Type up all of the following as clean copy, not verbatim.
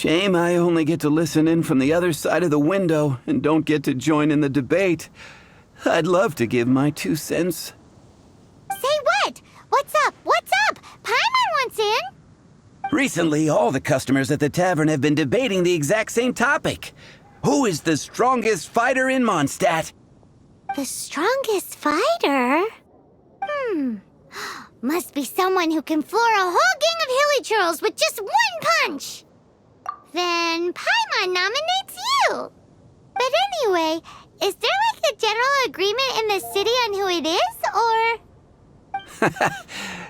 Shame I only get to listen in from the other side of the window and don't get to join in the debate. I'd love to give my 2 cents. Say what? What's up? What's up? Paimon wants in. Recently, all the customers at the tavern have been debating the exact same topic. Who is the strongest fighter in Mondstadt? The strongest fighter? Must be someone who can floor a whole gang of hilly churls with just 1 punch. Then Paimon nominates you. But anyway, is there like a general agreement in the city on who it is, or...?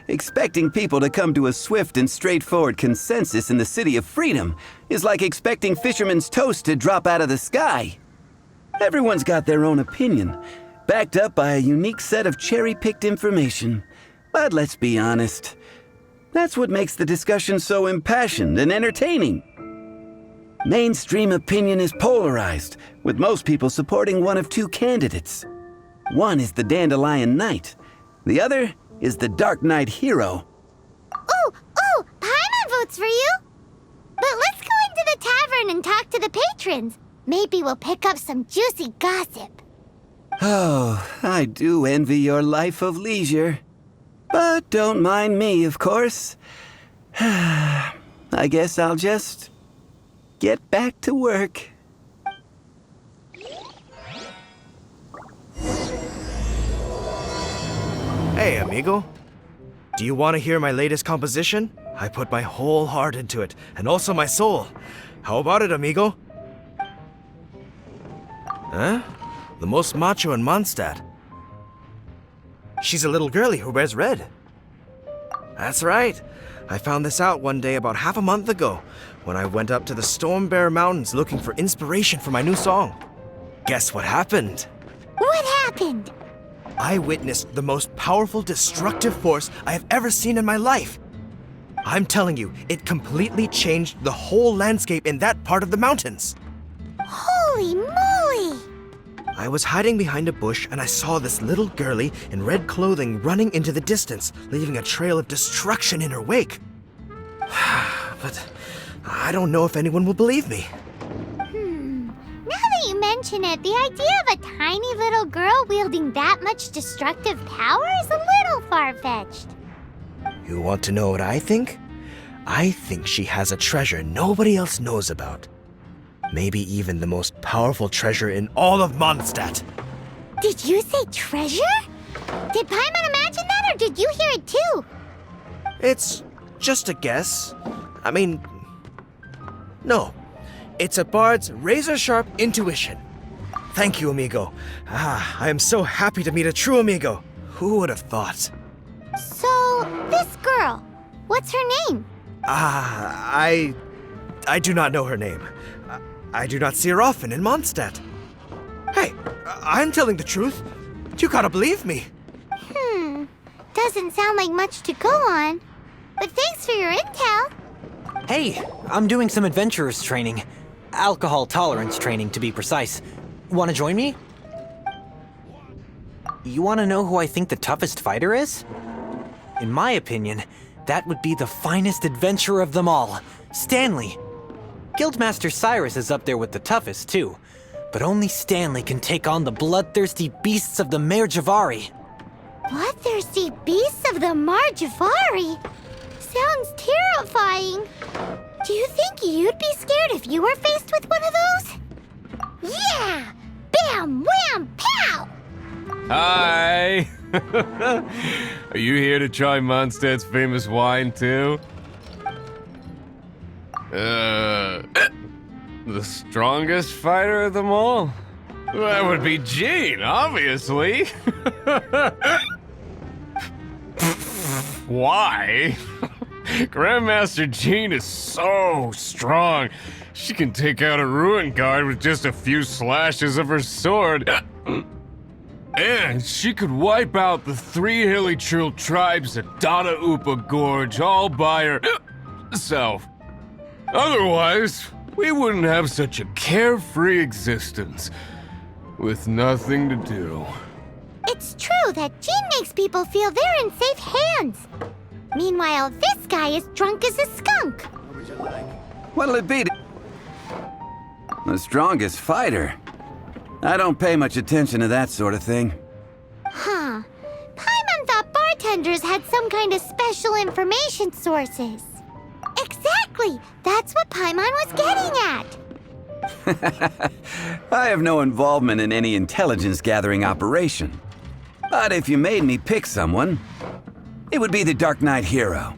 Expecting people to come to a swift and straightforward consensus in the City of Freedom is like expecting fisherman's toast to drop out of the sky. Everyone's got their own opinion, backed up by a unique set of cherry-picked information. But let's be honest, that's what makes the discussion so impassioned and entertaining. Mainstream opinion is polarized, with most people supporting one of 2 candidates. One is the Dandelion Knight. The other is the Dark Knight Hero. Ooh, Paimon votes for you. But let's go into the tavern and talk to the patrons. Maybe we'll pick up some juicy gossip. Oh, I do envy your life of leisure. But don't mind me, of course. I guess I'll just get back to work. Hey, amigo. Do you want to hear my latest composition? I put my whole heart into it, and also my soul. How about it, amigo? Huh? The most macho in Mondstadt. She's a little girlie who wears red. That's right. I found this out one day about half a month ago, when I went up to the Stormbear Mountains looking for inspiration for my new song. Guess what happened? What happened? I witnessed the most powerful destructive force I have ever seen in my life. I'm telling you, it completely changed the whole landscape in that part of the mountains. Holy moly! I was hiding behind a bush and I saw this little girlie in red clothing running into the distance, leaving a trail of destruction in her wake. But I don't know if anyone will believe me. Now that you mention it, the idea of a tiny little girl wielding that much destructive power is a little far-fetched. You want to know what I think? I think she has a treasure nobody else knows about. Maybe even the most powerful treasure in all of Mondstadt. Did you say treasure? Did Paimon imagine that, or did you hear it too? It's just a guess. I mean, no. It's a bard's razor-sharp intuition. Thank you, amigo. I am so happy to meet a true amigo. Who would have thought? So, this girl, what's her name? I do not know her name. I do not see her often in Mondstadt. Hey, I'm telling the truth. You gotta believe me. Doesn't sound like much to go on. But thanks for your intel. Hey, I'm doing some adventurers training. Alcohol tolerance training, to be precise. Want to join me? You want to know who I think the toughest fighter is? In my opinion, that would be the finest adventurer of them all, Stanley. Guildmaster Cyrus is up there with the toughest, too. But only Stanley can take on the bloodthirsty beasts of the Mare Javari. Bloodthirsty beasts of the Mare Javari? Sounds terrifying. Do you think you'd be scared if you were faced with one of those? Yeah! Bam! Wham! Pow! Hi! Are you here to try Mondstadt's famous wine, too? The strongest fighter of them all? That would be Gene, obviously. Why? Grandmaster Gene is so strong. She can take out a ruin guard with just a few slashes of her sword. And she could wipe out the 3 hilly Trill tribes at Dada Upa Gorge all by herself. Otherwise, we wouldn't have such a carefree existence, with nothing to do. It's true that Gene makes people feel they're in safe hands. Meanwhile, this guy is drunk as a skunk. What'll it be? The strongest fighter? I don't pay much attention to that sort of thing. Huh. Paimon thought bartenders had some kind of special information sources. Exactly! That's what Paimon was getting at! I have no involvement in any intelligence-gathering operation. But if you made me pick someone, it would be the Dark Knight hero.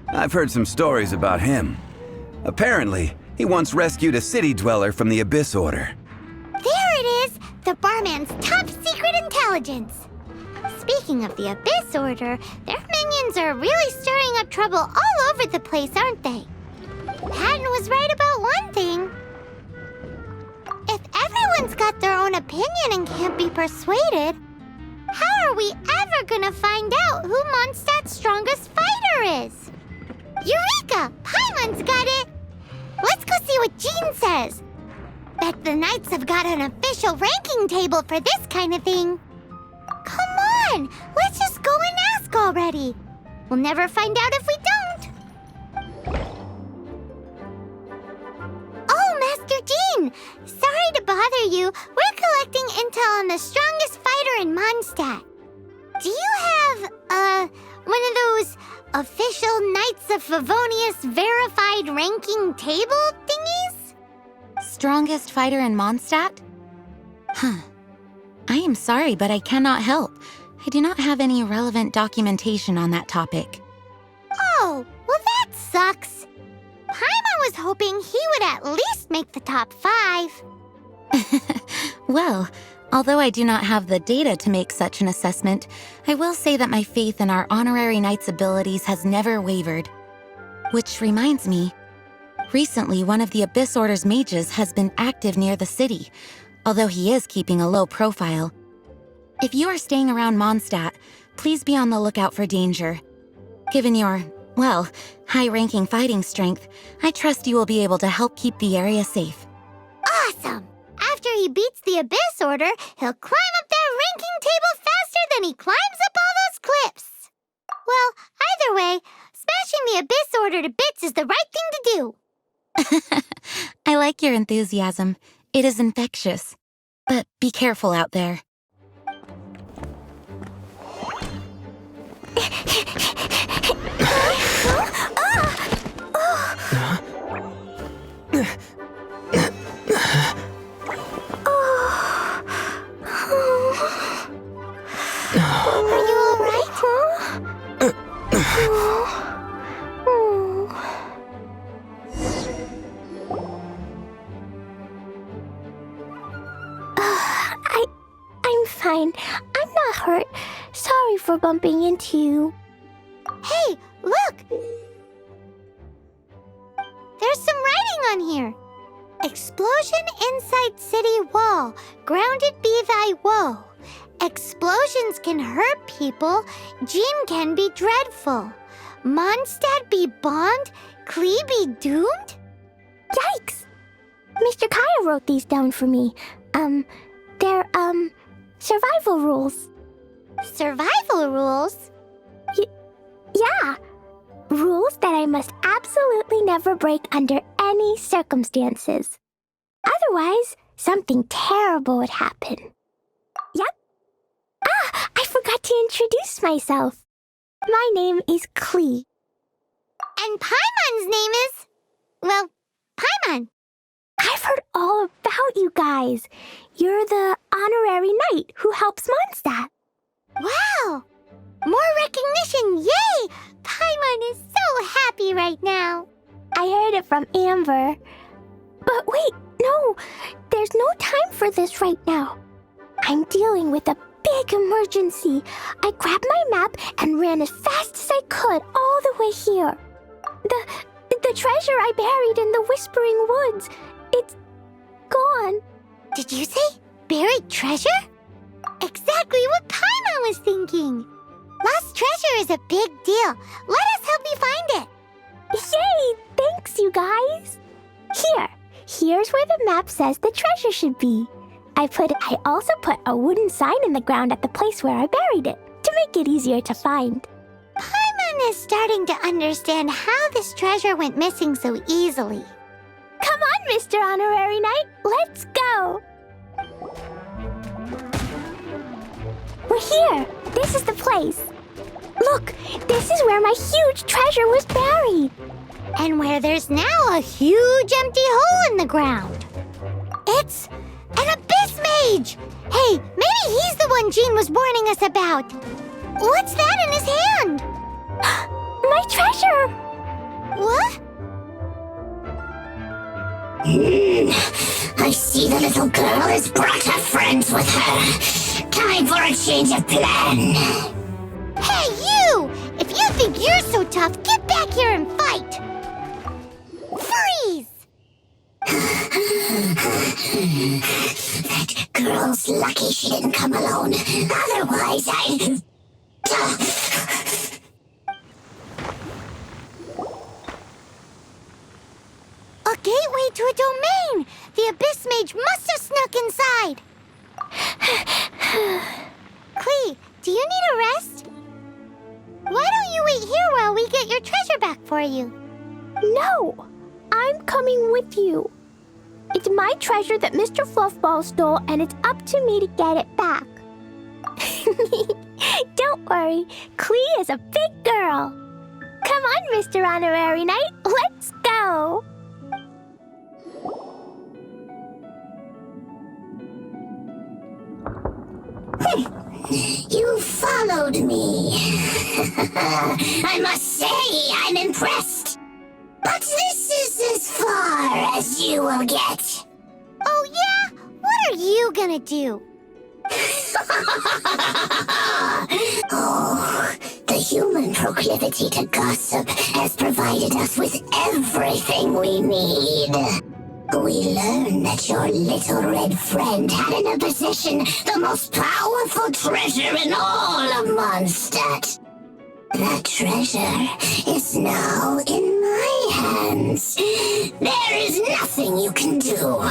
I've heard some stories about him. Apparently, he once rescued a city dweller from the Abyss Order. There it is! The barman's top secret intelligence! Speaking of the Abyss Order, their minions are really stirring up trouble all over the place, aren't they? Patton was right about one thing. If everyone's got their own opinion and can't be persuaded, how are we ever gonna find out who Mondstadt's strongest fighter is? Eureka! Paimon's got it! Let's go see what Jean says. Bet the Knights have got an official ranking table for this kind of thing. Come on! Let's just go and ask already. We'll never find out if we don't. Oh, Master Jean! Sorry to bother you. We're collecting intel on the strongest fighter in Mondstadt. Do you have, one of those official Knights of Favonius verified ranking table thingies? Strongest fighter in Mondstadt? Huh. I am sorry, but I cannot help. I do not have any relevant documentation on that topic. Oh, well that sucks. Paimon was hoping he would at least make the top 5. Well, although I do not have the data to make such an assessment, I will say that my faith in our honorary knight's abilities has never wavered. Which reminds me, recently one of the Abyss Order's mages has been active near the city, although he is keeping a low profile. If you are staying around Mondstadt, please be on the lookout for danger. Given your, well, high-ranking fighting strength, I trust you will be able to help keep the area safe. Awesome! After he beats the Abyss Order, he'll climb up that ranking table faster than he climbs up all those cliffs. Well, either way, smashing the Abyss Order to bits is the right thing to do. I like your enthusiasm. It is infectious. But be careful out there. Are you all right? I'm fine. I'm not hurt. Sorry for bumping into you. Hey, look! There's some writing on here. Explosion inside city wall. Grounded be thy woe. Explosions can hurt people. Jean can be dreadful. Mondstadt be bombed. Klee be doomed? Yikes! Mr. Kaya wrote these down for me. They're, survival rules. Survival rules? Yeah. Rules that I must absolutely never break under any circumstances. Otherwise, something terrible would happen. Yep. Ah, I forgot to introduce myself. My name is Klee. And Paimon's name is... well, Paimon. I've heard all about you guys. You're the honorary knight who helps Mondstadt. Wow! More recognition, yay! Paimon is so happy right now. I heard it from Amber. But wait, no, there's no time for this right now. I'm dealing with a big emergency. I grabbed my map and ran as fast as I could all the way here. The treasure I buried in the Whispering Woods, it's gone. Did you say buried treasure? Exactly what Paimon was thinking. Lost treasure is a big deal. Let us help you find it. Yay! Thanks, you guys. Here's where the map says the treasure should be. I also put a wooden sign in the ground at the place where I buried it to make it easier to find. Paimon is starting to understand how this treasure went missing so easily. Come on Mr. Honorary Knight. Let's go. We're here. This is the place. Look, this is where my huge treasure was buried. And where there's now a huge empty hole in the ground. It's an abyss mage! Hey, maybe he's the one Jean was warning us about. What's that in his hand? My treasure! What? I see the little girl has brought her friends with her. Time for a change of plan. Hey, you! If you think you're so tough, get back here and fight! Freeze! That girl's lucky she didn't come alone. Otherwise, I'd... A gateway to a domain! The Abyss Mage must have snuck inside! Klee, do you need a rest? Why don't you wait here while we get your treasure back for you? No, I'm coming with you. It's my treasure that Mr. Fluffball stole, and it's up to me to get it back. Don't worry, Klee is a big girl. Come on, Mr. Honorary Knight, let's go. You followed me. I must say, I'm impressed. But this is as far as you will get. Oh yeah? What are you gonna do? Oh, the human proclivity to gossip has provided us with everything we need. We learned that your little red friend had in her possession the most powerful treasure in all of Mondstadt. That treasure is now in my hands. There is nothing you can do.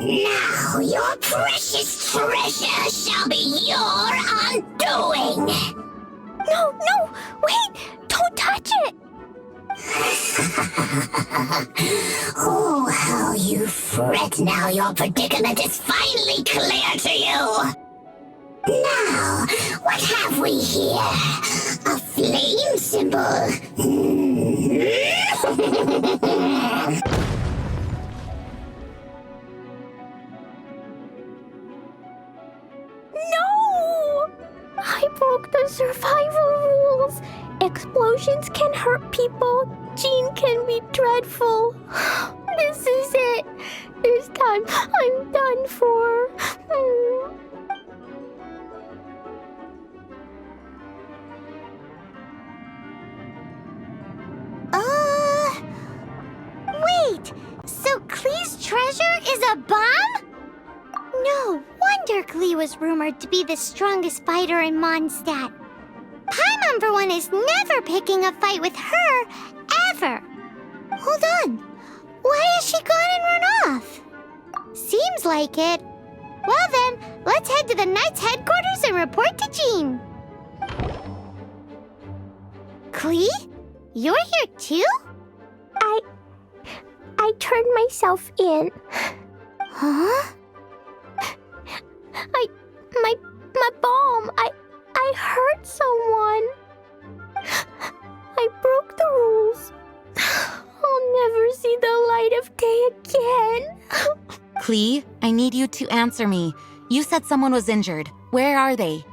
Now your precious treasure shall be your undoing. No, wait, don't touch it. Oh, how you fret now your predicament is finally clear to you. Now, what have we here? A flame symbol. No! I broke the survival rules. Explosions can hurt people. Jean can be dreadful. This is it. This time, I'm done for. Wait! So Klee's treasure is a bomb? No wonder Klee was rumored to be the strongest fighter in Mondstadt. Paimon, for one, is never picking a fight with her, ever. Hold on. Why has she gone and run off? Seems like it. Well then, let's head to the Knight's headquarters and report to Jean. Klee? You're here too? I turned myself in. Huh? My bomb. I hurt someone. I broke the rules. I'll never see the light of day again. Klee, I need you to answer me. You said someone was injured. Where are they?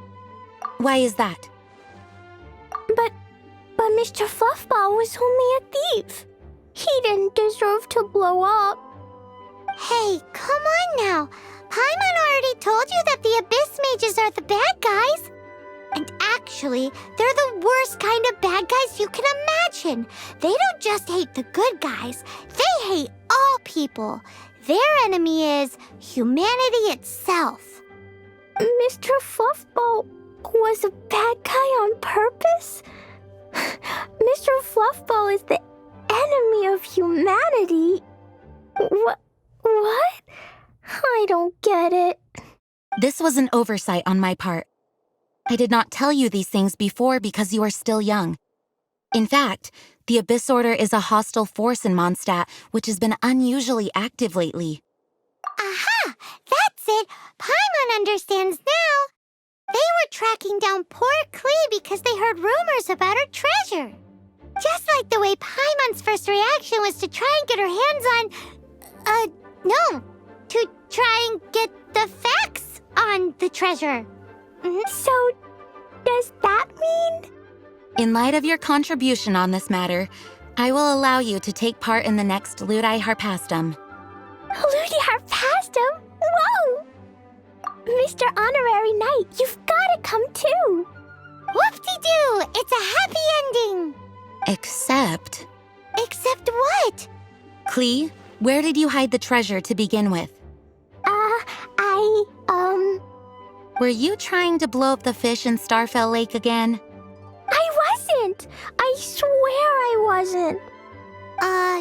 Why is that? But Mr. Fluffball was only a thief. He didn't deserve to blow up. Hey, come on now. Paimon already told you that the Abyss Mages are the bad guys. And actually, they're the worst kind of bad guys you can imagine. They don't just hate the good guys. They hate all people. Their enemy is humanity itself. Mr. Fluffball was a bad guy on purpose? Mr. Fluffball is the enemy of humanity. What? I don't get it. This was an oversight on my part. I did not tell you these things before because you are still young. In fact, The Abyss Order is a hostile force in Mondstadt, which has been unusually active lately. Aha! That's it! Paimon understands now! They were tracking down poor Klee because they heard rumors about her treasure. Just like the way Paimon's first reaction was to try and get her hands on... no. To try and get the facts on the treasure. So, does that mean? In light of your contribution on this matter, I will allow you to take part in the next Ludi Harpastum. Ludi Harpastum? Whoa! Mr. Honorary Knight, you've gotta come too! Whoop-de-doo! It's a happy ending! Except... Except what? Klee, where did you hide the treasure to begin with? Were Were you trying to blow up the fish in Starfell Lake again? I wasn't! I swear I wasn't!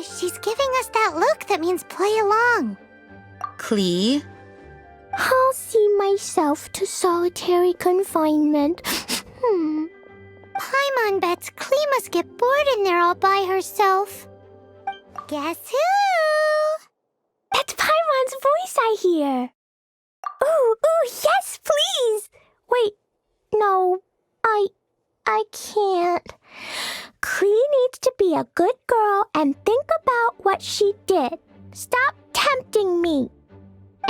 She's giving us that look that means play along. Klee? I'll see myself to solitary confinement. Paimon bets Klee must get bored in there all by herself. Guess who? That's Paimon's voice I hear. Ooh, yes, please! Wait, no, I can't. Klee needs to be a good girl and think about what she did. Stop tempting me.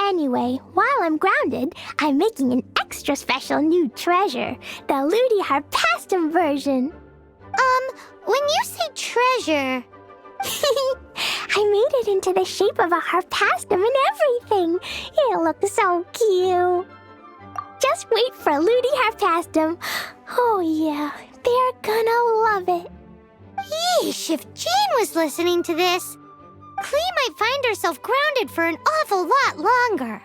Anyway, while I'm grounded, I'm making an extra special new treasure, the Ludi Harpastum version. When you say treasure... I made it into the shape of a harpastum and everything. It'll look so cute. Just wait for Ludi Harpastum. Oh yeah, they're gonna love it. Yeesh, if Jane was listening to this, Klee might find herself grounded for an awful lot longer.